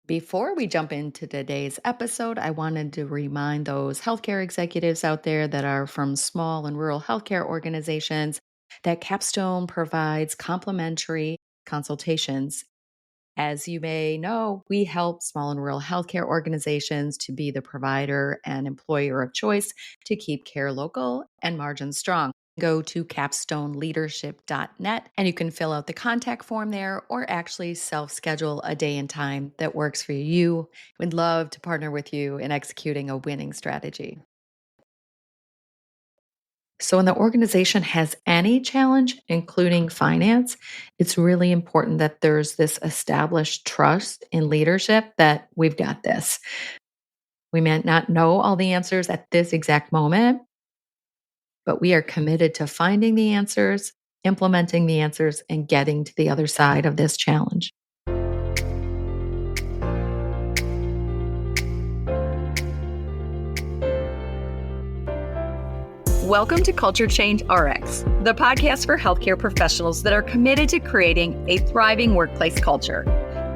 Before we jump into today's episode, I wanted to remind those healthcare executives out there that are from small and rural healthcare organizations that Capstone provides complimentary consultations. As you may know, we help small and rural healthcare organizations to be the provider and employer of choice to keep care local and margins strong. Go to capstoneleadership.net and you can fill out the contact form there or actually self schedule a day and time that works for you. We'd love to partner with you in executing a winning strategy. So, when the organization has any challenge, including finance, it's really important that there's this established trust in leadership that we've got this. We may not know all the answers at this exact moment, but we are committed to finding the answers, implementing the answers, and getting to the other side of this challenge. Welcome to Culture Change RX, the podcast for healthcare professionals that are committed to creating a thriving workplace culture,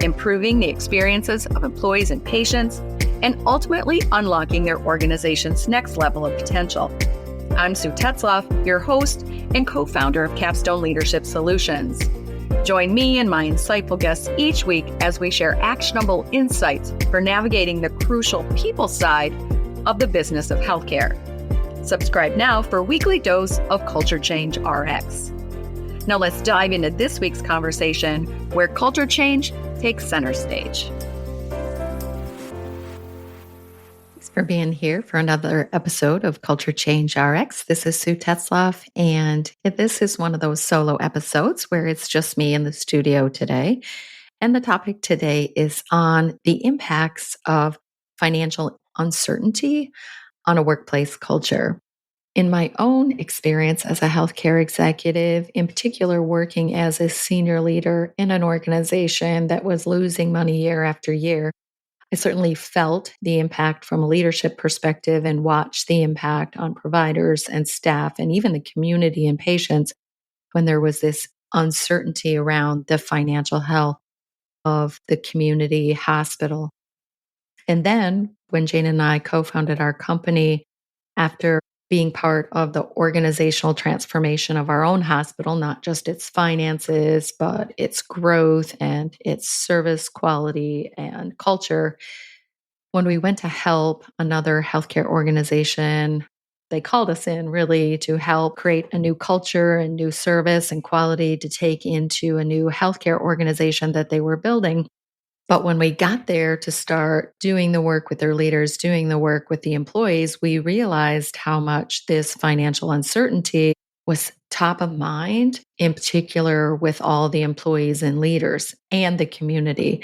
improving the experiences of employees and patients, and ultimately unlocking their organization's next level of potential. I'm Sue Tetzlaff, your host and co-founder of Capstone Leadership Solutions. Join me and my insightful guests each week as we share actionable insights for navigating the crucial people side of the business of healthcare. Subscribe now for a weekly dose of Culture Change RX. Now let's dive into this week's conversation where culture change takes center stage. Thanks for being here for another episode of Culture Change RX. This is Sue Tetzlaff, and this is one of those solo episodes where it's just me in the studio today. And the topic today is on the impacts of financial uncertainty on a workplace culture. In my own experience as a healthcare executive, in particular working as a senior leader in an organization that was losing money year after year, I certainly felt the impact from a leadership perspective and watched the impact on providers and staff and even the community and patients when there was this uncertainty around the financial health of the community hospital. And then when Jane and I co-founded our company, after being part of the organizational transformation of our own hospital, not just its finances, but its growth and its service quality and culture, when we went to help another healthcare organization, they called us in really to help create a new culture and new service and quality to take into a new healthcare organization that they were building. But when we got there to start doing the work with their leaders, doing the work with the employees, we realized how much this financial uncertainty was top of mind, in particular with all the employees and leaders and the community.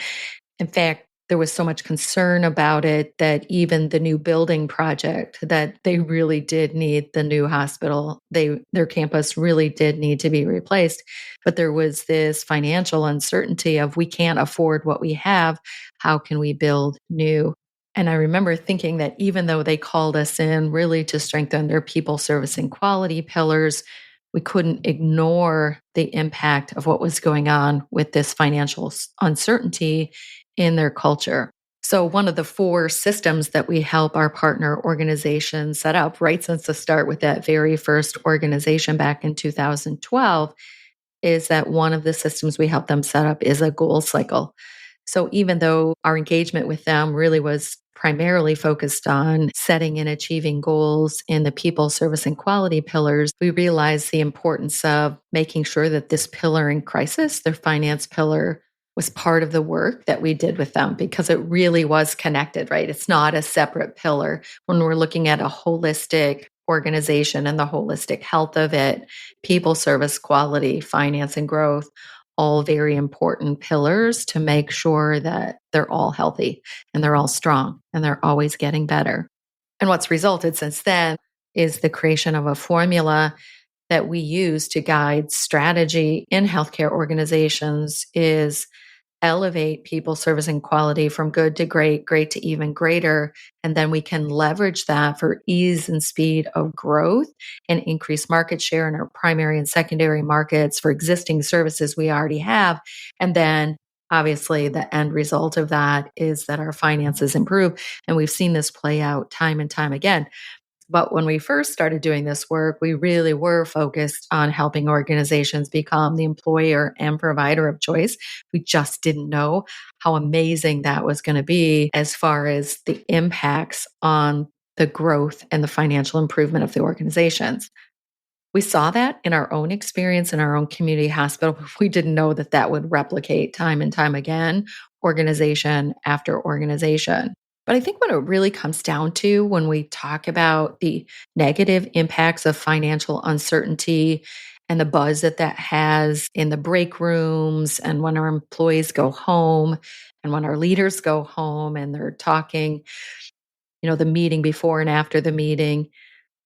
In fact, there was so much concern about it that even the new building project, that they really did need the new hospital. Their campus really did need to be replaced. But there was this financial uncertainty of we can't afford what we have. How can we build new? And I remember thinking that even though they called us in really to strengthen their people, service, and quality pillars, we couldn't ignore the impact of what was going on with this financial uncertainty in their culture. So one of the 4 systems that we help our partner organizations set up right since the start with that very first organization back in 2012 is that one of the systems we help them set up is a goal cycle. So even though our engagement with them really was primarily focused on setting and achieving goals in the people, service, and quality pillars, we realized the importance of making sure that this pillar in crisis, their finance pillar, was part of the work that we did with them because it really was connected, right? It's not a separate pillar. When we're looking at a holistic organization and the holistic health of it, people, service, quality, finance, and growth, all very important pillars to make sure that they're all healthy and they're all strong and they're always getting better. And what's resulted since then is the creation of a formula that we use to guide strategy in healthcare organizations is elevate people, service, and quality from good to great, great to even greater. And then we can leverage that for ease and speed of growth and increase market share in our primary and secondary markets for existing services we already have. And then Obviously, the end result of that is that our finances improve. And we've seen this play out time and time again. But when we first started doing this work, we really were focused on helping organizations become the employer and provider of choice. We just didn't know how amazing that was going to be as far as the impacts on the growth and the financial improvement of the organizations. We saw that in our own experience in our own community hospital. We didn't know that that would replicate time and time again, organization after organization. But I think what it really comes down to when we talk about the negative impacts of financial uncertainty and the buzz that that has in the break rooms and when our employees go home and when our leaders go home and they're talking, the meeting before and after the meeting,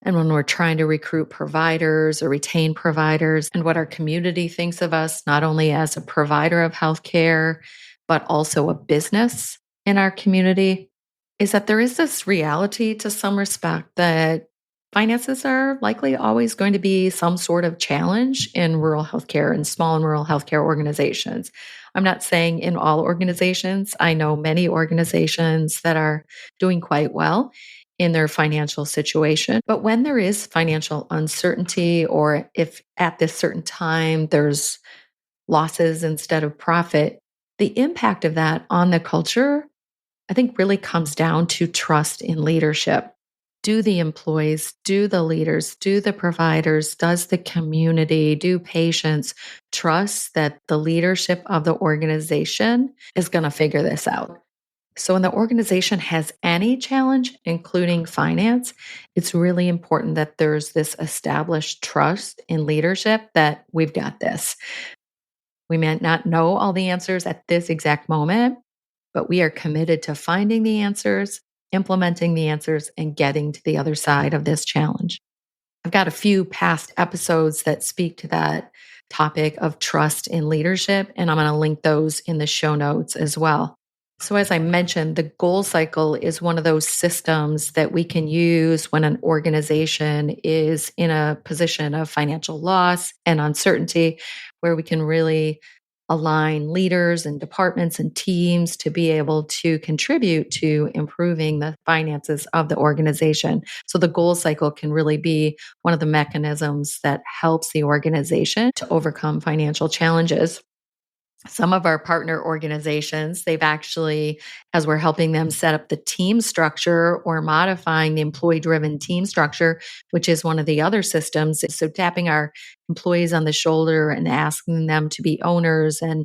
and when we're trying to recruit providers or retain providers, and what our community thinks of us, not only as a provider of healthcare, but also a business in our community, is that there is this reality to some respect that finances are likely always going to be some sort of challenge in rural healthcare and small and rural healthcare organizations. I'm not saying in all organizations. I know many organizations that are doing quite well in their financial situation. But when there is financial uncertainty, or if at this certain time there's losses instead of profit, the impact of that on the culture, I think, really comes down to trust in leadership. Do the employees, do the leaders, do the providers, does the community, do patients trust that the leadership of the organization is going to figure this out? So, when the organization has any challenge, including finance, it's really important that there's this established trust in leadership that we've got this. We may not know all the answers at this exact moment, but we are committed to finding the answers, implementing the answers, and getting to the other side of this challenge. I've got a few past episodes that speak to that topic of trust in leadership, and I'm going to link those in the show notes as well. So, as I mentioned, the goal cycle is one of those systems that we can use when an organization is in a position of financial loss and uncertainty, where we can really align leaders and departments and teams to be able to contribute to improving the finances of the organization. So, the goal cycle can really be one of the mechanisms that helps the organization to overcome financial challenges. Some of our partner organizations, they've actually, as we're helping them set up the team structure or modifying the employee driven team structure, which is one of the other systems. So, tapping our employees on the shoulder and asking them to be owners and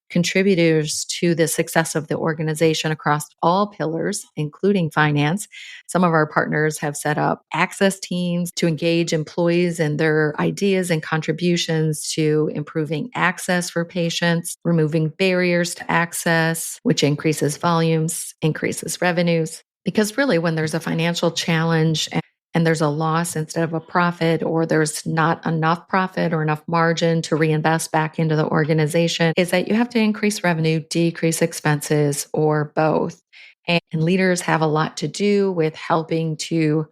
contributors to the success of the organization across all pillars, including finance. Some of our partners have set up access teams to engage employees and their ideas and contributions to improving access for patients, removing barriers to access, which increases volumes, increases revenues. Because really, when there's a financial challenge and there's a loss instead of a profit, or there's not enough profit or enough margin to reinvest back into the organization, is that you have to increase revenue, decrease expenses, or both. And leaders have a lot to do with helping to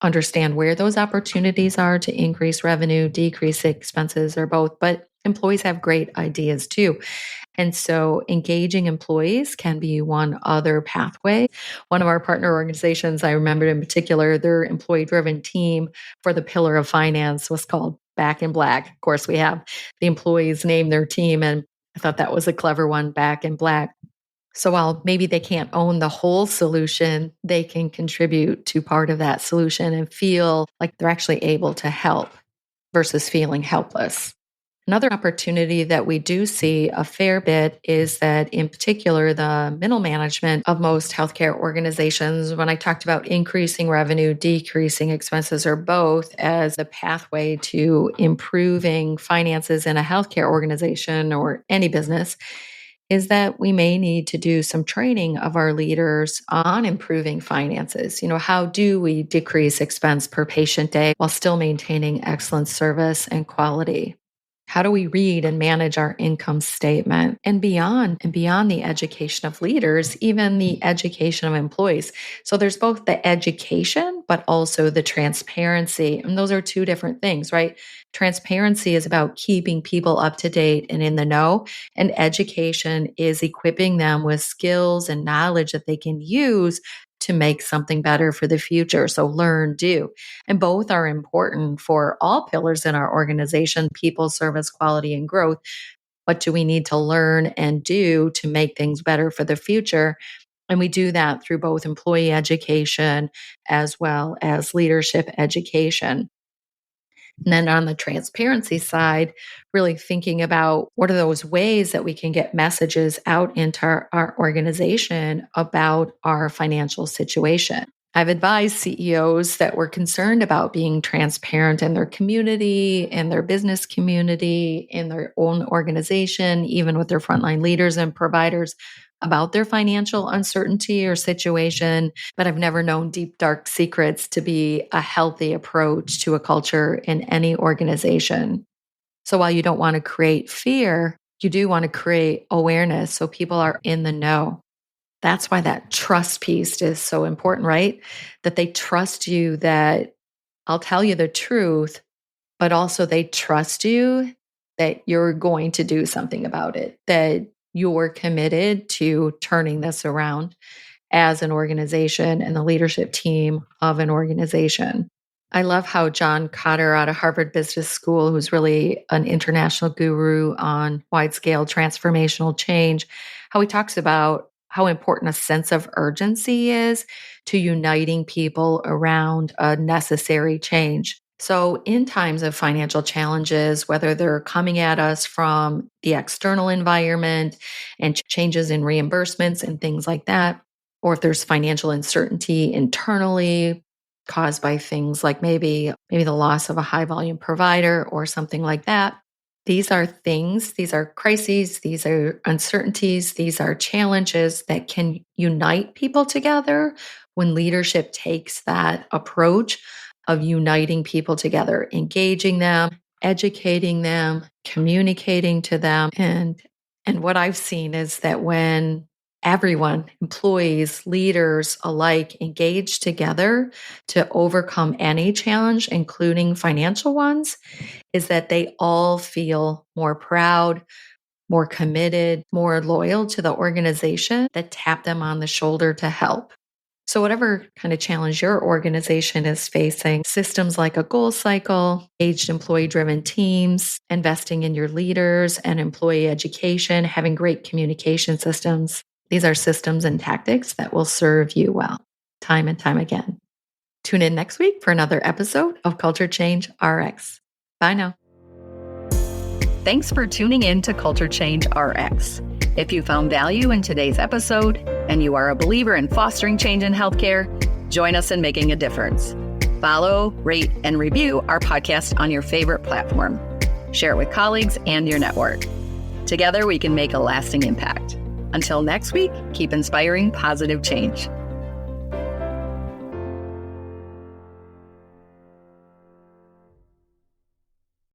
understand where those opportunities are to increase revenue, decrease expenses, or both. But employees have great ideas too. And so engaging employees can be one other pathway. One of our partner organizations, I remember in particular, their employee driven team for the pillar of finance was called Back in Black. Of course, we have the employees name their team, and I thought that was a clever one, Back in Black. So while maybe they can't own the whole solution, they can contribute to part of that solution and feel like they're actually able to help versus feeling helpless. Another opportunity that we do see a fair bit is that, in particular, the middle management of most healthcare organizations, when I talked about increasing revenue, decreasing expenses, or both as the pathway to improving finances in a healthcare organization or any business, is that we may need to do some training of our leaders on improving finances. How do we decrease expense per patient day while still maintaining excellent service and quality? How do we read and manage our income statement and beyond the education of leaders, even the education of employees? So there's both the education, but also the transparency. And those are two different things, right? Transparency is about keeping people up to date and in the know, and education is equipping them with skills and knowledge that they can use to make something better for the future. So learn, do. And both are important for all pillars in our organization: people, service, quality, and growth. What do we need to learn and do to make things better for the future? And we do that through both employee education as well as leadership education. And then on the transparency side, really thinking about what are those ways that we can get messages out into our organization about our financial situation. I've advised CEOs that were concerned about being transparent in their community, in their business community, in their own organization, even with their frontline leaders and providers about their financial uncertainty or situation. But I've never known deep, dark secrets to be a healthy approach to a culture in any organization. So while you don't want to create fear, you do want to create awareness so people are in the know. That's why that trust piece is so important, right? That they trust you, that I'll tell you the truth, but also they trust you that you're going to do something about it, that you're committed to turning this around as an organization and the leadership team of an organization. I love how John Kotter out of Harvard Business School, who's really an international guru on wide scale transformational change, how he talks about how important a sense of urgency is to uniting people around a necessary change. So, in times of financial challenges, whether they're coming at us from the external environment and changes in reimbursements and things like that, or if there's financial uncertainty internally caused by things like maybe the loss of a high volume provider or something like that. These are things, these are crises, these are uncertainties, these are challenges that can unite people together when leadership takes that approach of uniting people together, engaging them, educating them, communicating to them. And what I've seen is that when everyone, employees, leaders alike, engage together to overcome any challenge, including financial ones, is that they all feel more proud, more committed, more loyal to the organization that tapped them on the shoulder to help. So, whatever kind of challenge your organization is facing, systems like a goal cycle, engaged employee driven teams, investing in your leaders and employee education, having great communication systems, these are systems and tactics that will serve you well, time and time again. Tune in next week for another episode of Culture Change RX. Bye now. Thanks for tuning in to Culture Change RX. If you found value in today's episode and you are a believer in fostering change in healthcare, join us in making a difference. Follow, rate, and review our podcast on your favorite platform. Share it with colleagues and your network. Together, we can make a lasting impact. Until next week, keep inspiring positive change.